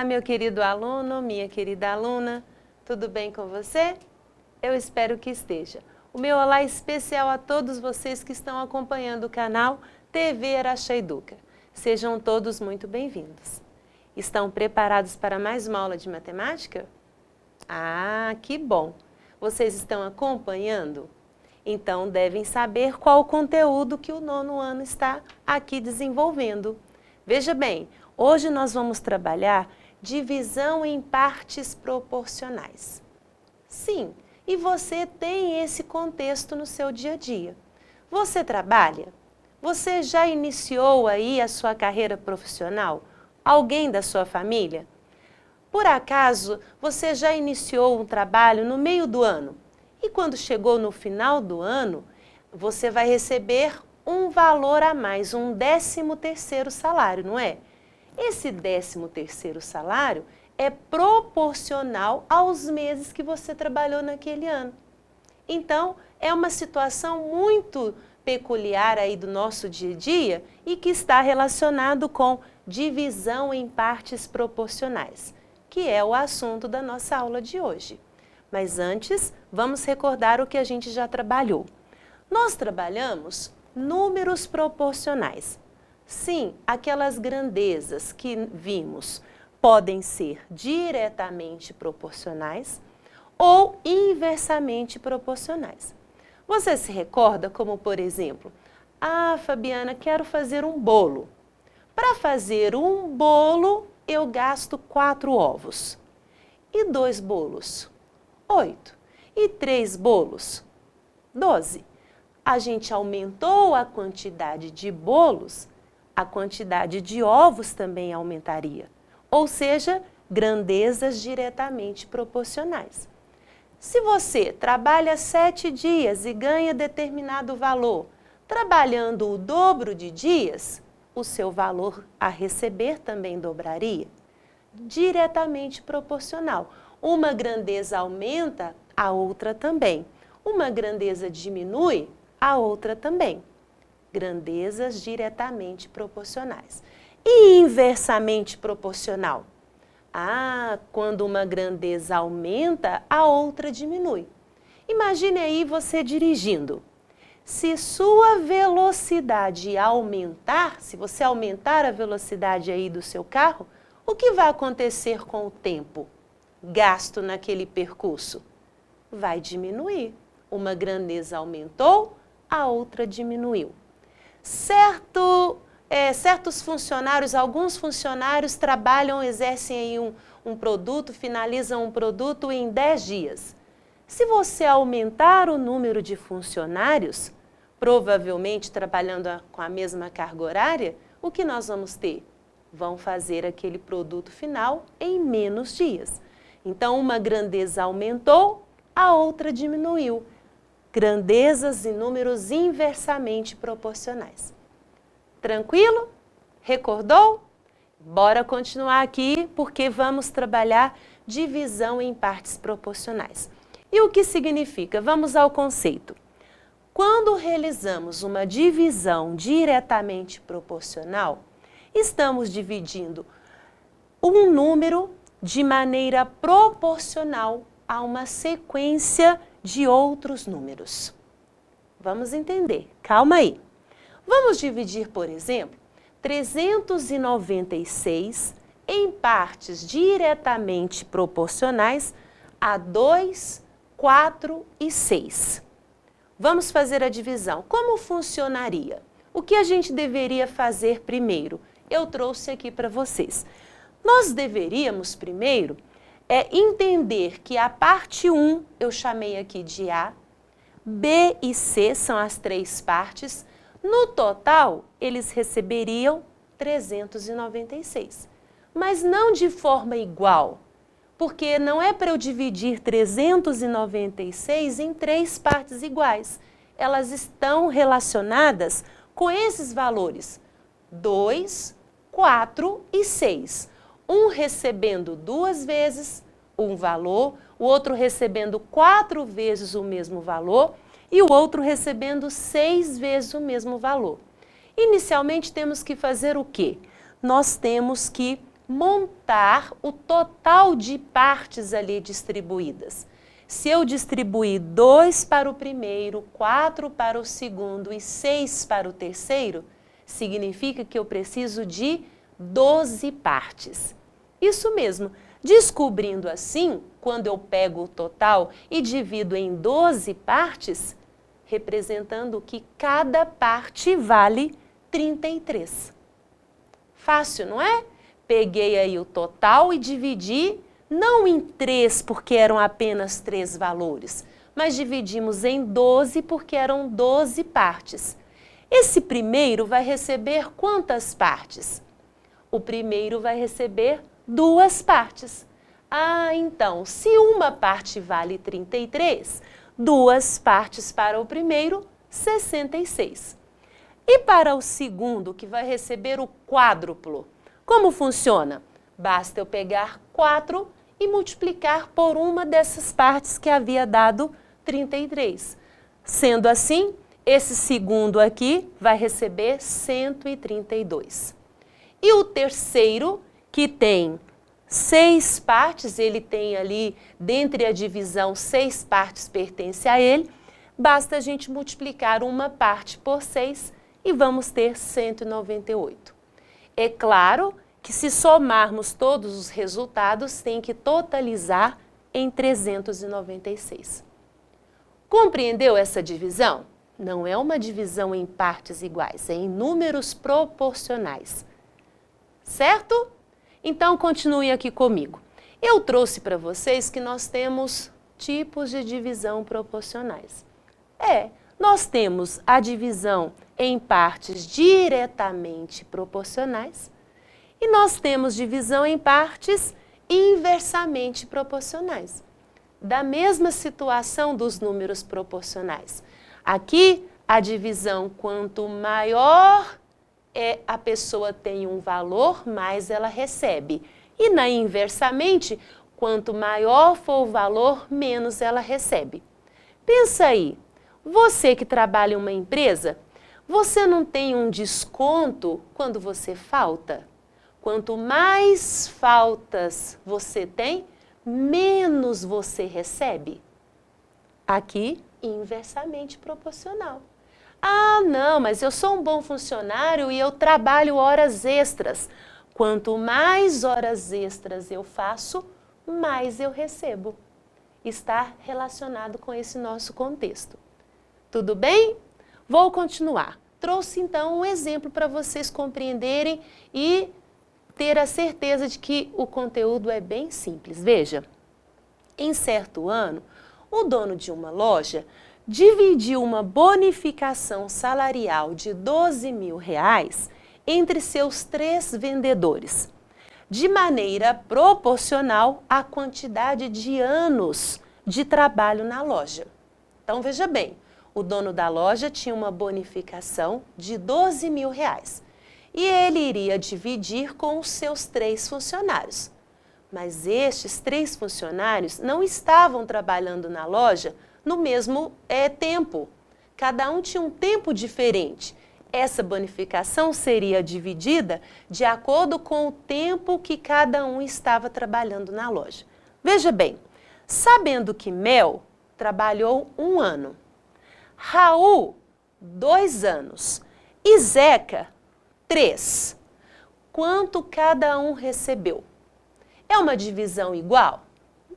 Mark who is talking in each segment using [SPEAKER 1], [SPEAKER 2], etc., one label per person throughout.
[SPEAKER 1] meu querido aluno, minha querida aluna, tudo bem com você? Eu espero que esteja. O meu olá especial a todos vocês que estão acompanhando o canal TV Araxá Educa. Sejam todos muito bem-vindos. Estão preparados para mais uma aula de matemática? Ah, que bom! Vocês estão acompanhando? Então devem saber qual o conteúdo que o nono ano está aqui desenvolvendo. Veja bem, hoje nós vamos trabalhar divisão em partes proporcionais. Sim, e você tem esse contexto no seu dia a dia. Você trabalha? Você já iniciou aí a sua carreira profissional? Alguém da sua família? Por acaso, você já iniciou um trabalho no meio do ano? E quando chegou no final do ano, você vai receber um valor a mais, um 13º salário, não é? Esse 13º salário é proporcional aos meses que você trabalhou naquele ano. Então, é uma situação muito peculiar aí do nosso dia a dia e que está relacionado com divisão em partes proporcionais, que é o assunto da nossa aula de hoje. Mas antes, vamos recordar o que a gente já trabalhou. Nós trabalhamos números proporcionais. Sim, aquelas grandezas que vimos podem ser diretamente proporcionais ou inversamente proporcionais. Você se recorda como, por exemplo, Fabiana, quero fazer um bolo. Para fazer um bolo, eu gasto 4 ovos. E 2 bolos? 8. E 3 bolos? 12. A gente aumentou a quantidade de bolos, a quantidade de ovos também aumentaria. Ou seja, grandezas diretamente proporcionais. Se você trabalha 7 dias e ganha determinado valor, trabalhando o dobro de dias, o seu valor a receber também dobraria. Diretamente proporcional. Uma grandeza aumenta, a outra também. Uma grandeza diminui, a outra também. Grandezas diretamente proporcionais. E inversamente proporcional? Quando uma grandeza aumenta, a outra diminui. Imagine aí você dirigindo. Se sua velocidade aumentar, se você aumentar a velocidade aí do seu carro, o que vai acontecer com o tempo gasto naquele percurso? Vai diminuir. Uma grandeza aumentou, a outra diminuiu. Certos funcionários, alguns funcionários trabalham, exercem aí um produto, finalizam um produto em 10 dias. Se você aumentar o número de funcionários, provavelmente trabalhando com a mesma carga horária, o que nós vamos ter? Vão fazer aquele produto final em menos dias. Então, uma grandeza aumentou, a outra diminuiu. Grandezas e números inversamente proporcionais. Tranquilo? Recordou? Bora continuar aqui, porque vamos trabalhar divisão em partes proporcionais. E o que significa? Vamos ao conceito. Quando realizamos uma divisão diretamente proporcional, estamos dividindo um número de maneira proporcional a uma sequência de outros números. Vamos entender, calma aí. Vamos dividir, por exemplo, 396 em partes diretamente proporcionais a 2, 4 e 6. Vamos fazer a divisão. Como funcionaria? O que a gente deveria fazer primeiro? Eu trouxe aqui para vocês. Nós deveríamos primeiro entender que a parte 1 eu chamei aqui de A, B e C são as 3 partes. No total, eles receberiam 396. Mas não de forma igual, porque não é para eu dividir 396 em 3 partes iguais. Elas estão relacionadas com esses valores, 2, 4 e 6. Um recebendo 2 vezes um valor, o outro recebendo 4 vezes o mesmo valor e o outro recebendo 6 vezes o mesmo valor. Inicialmente temos que fazer o quê? Nós temos que montar o total de partes ali distribuídas. Se eu distribuir 2 para o primeiro, 4 para o segundo e 6 para o terceiro, significa que eu preciso de 12 partes. Isso mesmo, descobrindo assim, quando eu pego o total e divido em 12 partes, representando que cada parte vale 33. Fácil, não é? Peguei aí o total e dividi, não em 3 porque eram apenas 3 valores, mas dividimos em 12 porque eram 12 partes. Esse primeiro vai receber quantas partes? O primeiro vai receber 2 partes. Ah, então, se uma parte vale 33, 2 partes para o primeiro, 66. E para o segundo, que vai receber o quádruplo, como funciona? Basta eu pegar 4 e multiplicar por uma dessas partes que havia dado 33. Sendo assim, esse segundo aqui vai receber 132. E o terceiro, que tem 6 partes, ele tem ali, dentre a divisão, 6 partes pertencem a ele, basta a gente multiplicar uma parte por 6 e vamos ter 198. É claro que se somarmos todos os resultados, tem que totalizar em 396. Compreendeu essa divisão? Não é uma divisão em partes iguais, é em números proporcionais. Certo? Então, continue aqui comigo. Eu trouxe para vocês que nós temos tipos de divisão proporcionais. Nós temos a divisão em partes diretamente proporcionais e nós temos divisão em partes inversamente proporcionais. Da mesma situação dos números proporcionais. Aqui, a divisão, quanto maior a pessoa tem um valor, mais ela recebe. E na inversamente, quanto maior for o valor, menos ela recebe. Pensa aí, você que trabalha em uma empresa, você não tem um desconto quando você falta? Quanto mais faltas você tem, menos você recebe. Aqui, inversamente proporcional. Ah, não, mas eu sou um bom funcionário e eu trabalho horas extras. Quanto mais horas extras eu faço, mais eu recebo. Está relacionado com esse nosso contexto. Tudo bem? Vou continuar. Trouxe então um exemplo para vocês compreenderem e ter a certeza de que o conteúdo é bem simples. Veja, em certo ano, o dono de uma loja dividiu uma bonificação salarial de R$12.000 entre seus 3 vendedores, de maneira proporcional à quantidade de anos de trabalho na loja. Então, veja bem, o dono da loja tinha uma bonificação de R$12.000 e ele iria dividir com os seus 3 funcionários. Mas estes 3 funcionários não estavam trabalhando na loja no mesmo tempo. Cada um tinha um tempo diferente. Essa bonificação seria dividida de acordo com o tempo que cada um estava trabalhando na loja. Veja bem, sabendo que Mel trabalhou 1 ano, Raul, 2 anos e Zeca, 3. Quanto cada um recebeu? É uma divisão igual?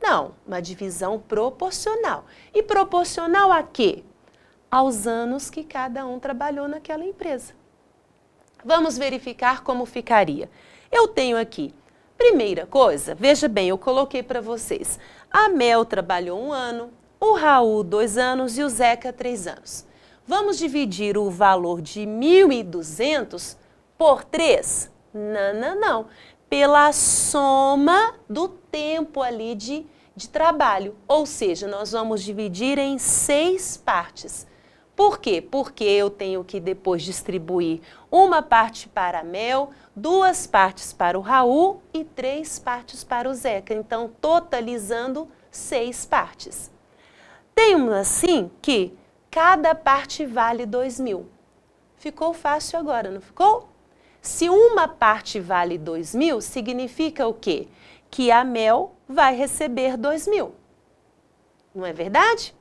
[SPEAKER 1] Não, uma divisão proporcional. E proporcional a quê? Aos anos que cada um trabalhou naquela empresa. Vamos verificar como ficaria. Eu tenho aqui, primeira coisa, veja bem, eu coloquei para vocês. A Mel trabalhou 1 ano, o Raul 2 anos e o Zeca 3 anos. Vamos dividir o valor de 1.200 por 3? Não. Pela soma do tempo ali de trabalho. Ou seja, nós vamos dividir em 6 partes. Por quê? Porque eu tenho que depois distribuir uma parte para a Mel, 2 partes para o Raul e 3 partes para o Zeca. Então, totalizando 6 partes. Temos assim que cada parte vale 2.000. Ficou fácil agora, não ficou? Se uma parte vale 2.000, significa o quê? Que a Mel vai receber 2.000. Não é verdade?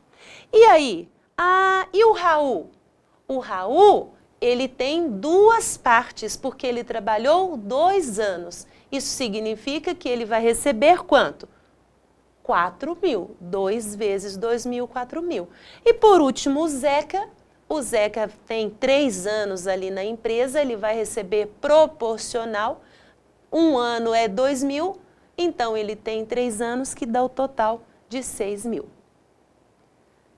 [SPEAKER 1] E aí? E o Raul? O Raul, ele tem 2 partes, porque ele trabalhou 2 anos. Isso significa que ele vai receber quanto? 4.000. 2 vezes 2.000, 4.000. E por último, o Zeca. O Zeca tem 3 anos ali na empresa, ele vai receber proporcional. 1 ano é 2.000, então ele tem 3 anos, que dá o total de 6.000.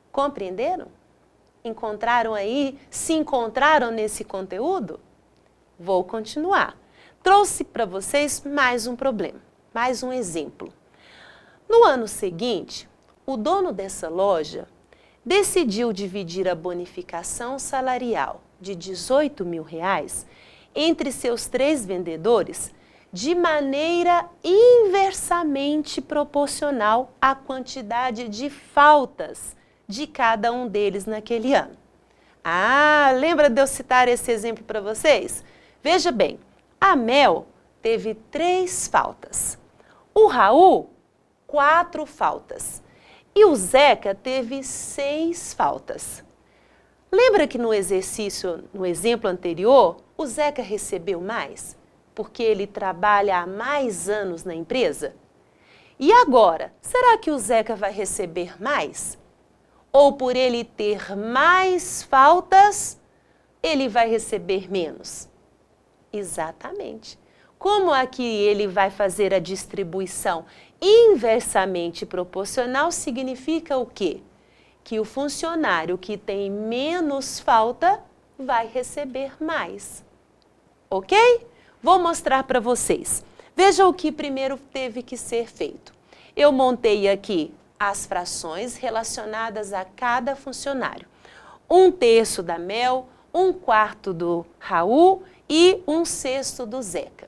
[SPEAKER 1] Compreenderam? Encontraram aí? Se encontraram nesse conteúdo? Vou continuar. Trouxe para vocês mais um problema, mais um exemplo. No ano seguinte, o dono dessa loja decidiu dividir a bonificação salarial de R$18.000 entre seus 3 vendedores de maneira inversamente proporcional à quantidade de faltas de cada um deles naquele ano. Lembra de eu citar esse exemplo para vocês? Veja bem, a Mel teve 3 faltas, o Raul 4 faltas e o Zeca teve 6 faltas. Lembra que no exemplo anterior, o Zeca recebeu mais? Porque ele trabalha há mais anos na empresa? E agora, será que o Zeca vai receber mais? Ou por ele ter mais faltas, ele vai receber menos? Exatamente. Como aqui ele vai fazer a distribuição inversamente proporcional, significa o quê? Que o funcionário que tem menos falta vai receber mais. Ok? Vou mostrar para vocês. Veja o que primeiro teve que ser feito. Eu montei aqui as frações relacionadas a cada funcionário. 1/3 da Mel, 1/4 do Raul e 1/6 do Zeca.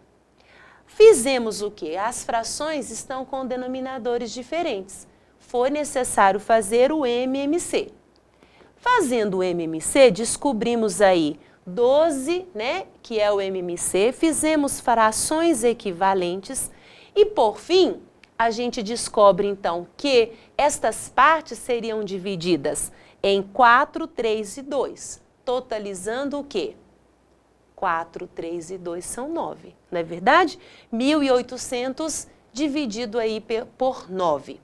[SPEAKER 1] Fizemos o quê? As frações estão com denominadores diferentes. Foi necessário fazer o MMC. Fazendo o MMC, descobrimos aí 12, né, que é o MMC, fizemos frações equivalentes e, por fim, a gente descobre, então, que estas partes seriam divididas em 4, 3 e 2, totalizando o quê? 4, 3 e 2 são 9, não é verdade? 1.800 dividido aí por 9.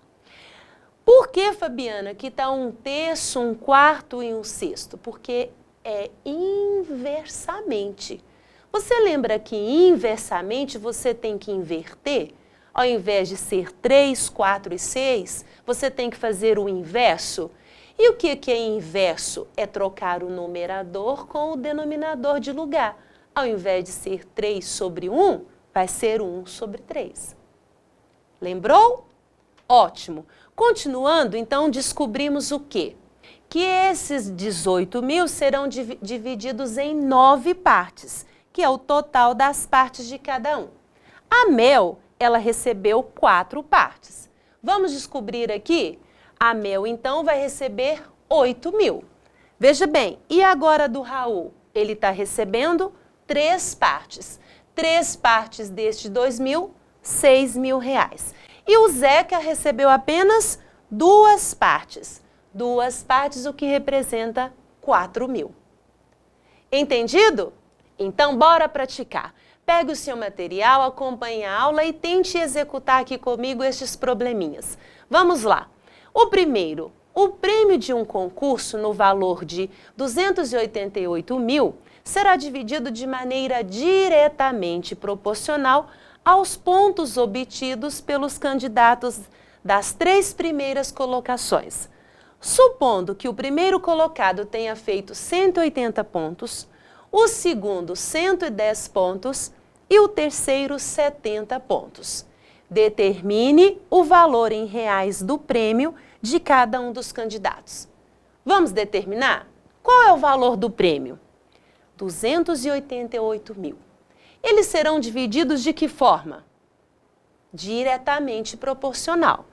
[SPEAKER 1] Por que, Fabiana, que está 1/3, 1/4 e 1/6? Porque é inversamente. Você lembra que inversamente você tem que inverter? Ao invés de ser 3, 4 e 6, você tem que fazer o inverso. E o que é inverso? É trocar o numerador com o denominador de lugar. Ao invés de ser 3 sobre 1, vai ser 1 sobre 3. Lembrou? Ótimo. Continuando, então, descobrimos o quê? Que esses 18.000 serão divididos em 9 partes, que é o total das partes de cada um. A Mel, ela recebeu 4 partes. Vamos descobrir aqui? A Mel, então, vai receber 8.000. Veja bem, e agora do Raul? Ele está recebendo 3 partes. 3 partes destes 2.000, R$6.000. E o Zeca recebeu apenas 2 partes. 2 partes, o que representa 4.000. Entendido? Então, bora praticar. Pegue o seu material, acompanhe a aula e tente executar aqui comigo estes probleminhas. Vamos lá. O primeiro, o prêmio de um concurso no valor de 288.000 será dividido de maneira diretamente proporcional aos pontos obtidos pelos candidatos das 3 primeiras colocações. Supondo que o primeiro colocado tenha feito 180 pontos, o segundo 110 pontos e o terceiro 70 pontos. Determine o valor em reais do prêmio de cada um dos candidatos. Vamos determinar? Qual é o valor do prêmio? 288.000. Eles serão divididos de que forma? Diretamente proporcional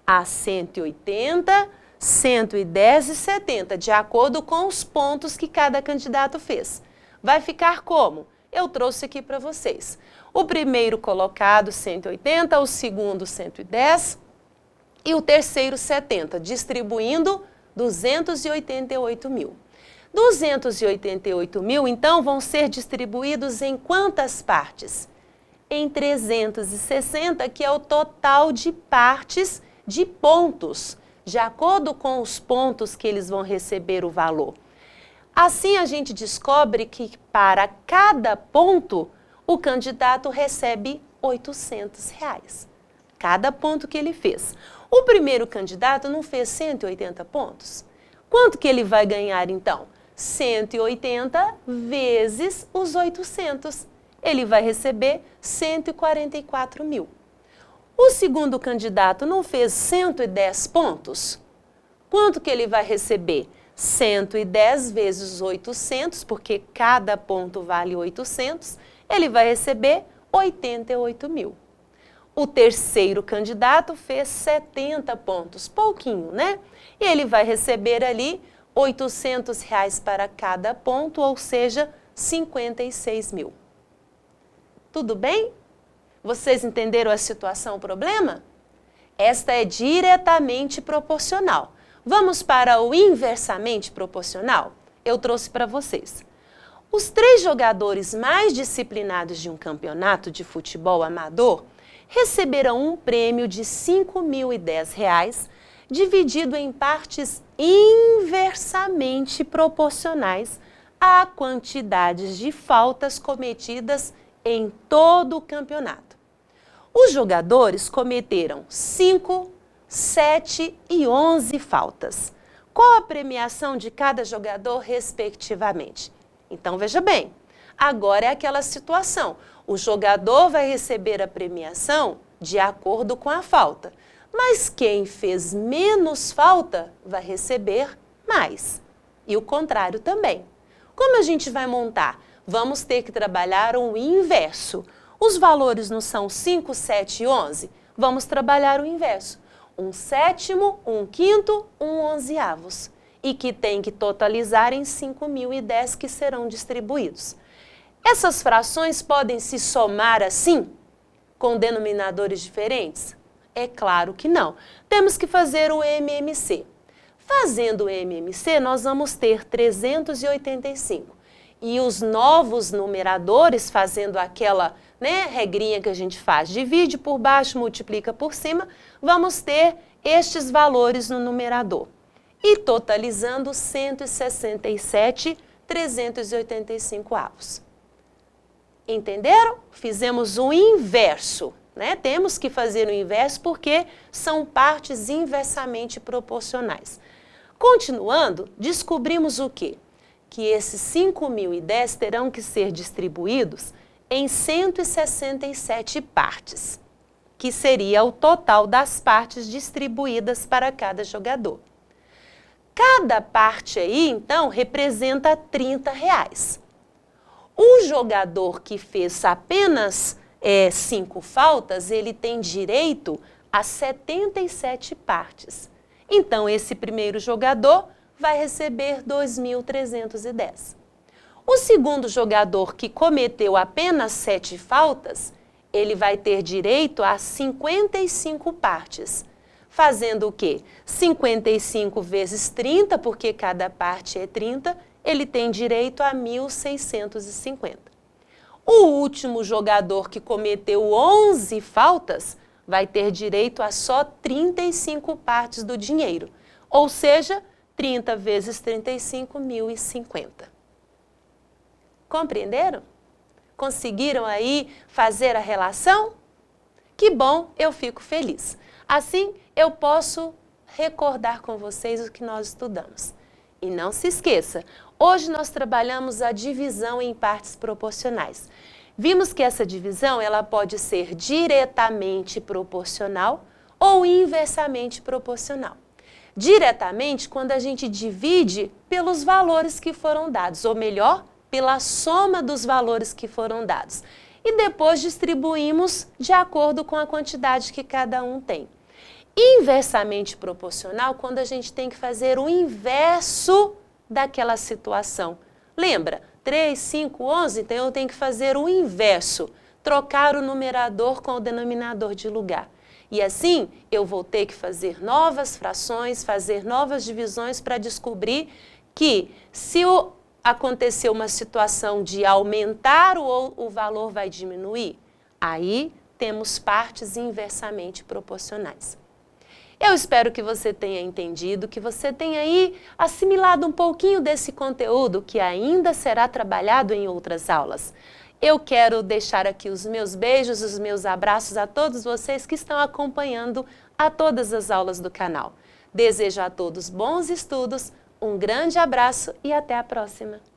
[SPEAKER 1] a 180, 110 e 70, de acordo com os pontos que cada candidato fez. Vai ficar como? eu trouxe aqui para vocês. O primeiro colocado, 180, o segundo, 110 e o terceiro, 70, distribuindo 288 mil. 288 mil, então, vão ser distribuídos em quantas partes? Em 360, que é o total de partes de pontos, de acordo com os pontos que eles vão receber o valor. Assim, a gente descobre que para cada ponto, o candidato recebe R$800. Cada ponto que ele fez. O primeiro candidato não fez 180 pontos? Quanto que ele vai ganhar, então? 180 vezes os 800. Ele vai receber 144 mil. O segundo candidato não fez 110 pontos? Quanto que ele vai receber? 110 vezes 800, porque cada ponto vale 800, ele vai receber 88 mil. O terceiro candidato fez 70 pontos, pouquinho, né? E ele vai receber ali R$800 para cada ponto, ou seja, 56 mil. Tudo bem? Vocês entenderam a situação, o problema? Esta é diretamente proporcional. Vamos para o inversamente proporcional? Eu trouxe para vocês. Os 3 jogadores mais disciplinados de um campeonato de futebol amador receberão um prêmio de R$5.010, dividido em partes inversamente proporcionais à quantidade de faltas cometidas em todo o campeonato. Os jogadores cometeram 5, 7 e 11 faltas. Qual a premiação de cada jogador, respectivamente? Então, veja bem, agora é aquela situação. O jogador vai receber a premiação de acordo com a falta, mas quem fez menos falta vai receber mais. E o contrário também. Como a gente vai montar? Vamos ter que trabalhar o inverso. Os valores não são 5, 7 e 11? Vamos trabalhar o inverso. 1/7, 1/5, 1/11. E que tem que totalizar em 5.010 que serão distribuídos. Essas frações podem se somar assim, com denominadores diferentes? É claro que não. Temos que fazer o MMC. Fazendo o MMC, nós vamos ter 385. E os novos numeradores, fazendo aquela regrinha que a gente faz, divide por baixo, multiplica por cima, vamos ter estes valores no numerador. E totalizando 167,385 avos. Entenderam? Fizemos o inverso, né? Temos que fazer o inverso porque são partes inversamente proporcionais. Continuando, descobrimos o quê? Que esses 5.010 terão que ser distribuídos em 167 partes, que seria o total das partes distribuídas para cada jogador. Cada parte aí, então, representa R$30. O jogador que fez apenas 5 faltas, ele tem direito a 77 partes. Então, esse primeiro jogador vai receber 2.310. O segundo jogador que cometeu apenas 7 faltas, ele vai ter direito a 55 partes. Fazendo o quê? 55 vezes 30, porque cada parte é 30, ele tem direito a 1.650. O último jogador que cometeu 11 faltas vai ter direito a só 35 partes do dinheiro, ou seja, 30 vezes 35, 1.050. Compreenderam? Conseguiram aí fazer a relação? Que bom, eu fico feliz. Assim, eu posso recordar com vocês o que nós estudamos. E não se esqueça, hoje nós trabalhamos a divisão em partes proporcionais. Vimos que essa divisão ela pode ser diretamente proporcional ou inversamente proporcional. Diretamente, quando a gente divide pelos valores que foram dados, ou melhor, pela soma dos valores que foram dados. E depois distribuímos de acordo com a quantidade que cada um tem. Inversamente proporcional, quando a gente tem que fazer o inverso daquela situação. Lembra? 3, 5, 11, então eu tenho que fazer o inverso, trocar o numerador com o denominador de lugar. E assim, eu vou ter que fazer novas frações, fazer novas divisões para descobrir que se acontecer uma situação de aumentar o valor vai diminuir, aí temos partes inversamente proporcionais. Eu espero que você tenha entendido, que você tenha aí assimilado um pouquinho desse conteúdo que ainda será trabalhado em outras aulas. Eu quero deixar aqui os meus beijos, os meus abraços a todos vocês que estão acompanhando a todas as aulas do canal. Desejo a todos bons estudos, um grande abraço e até a próxima!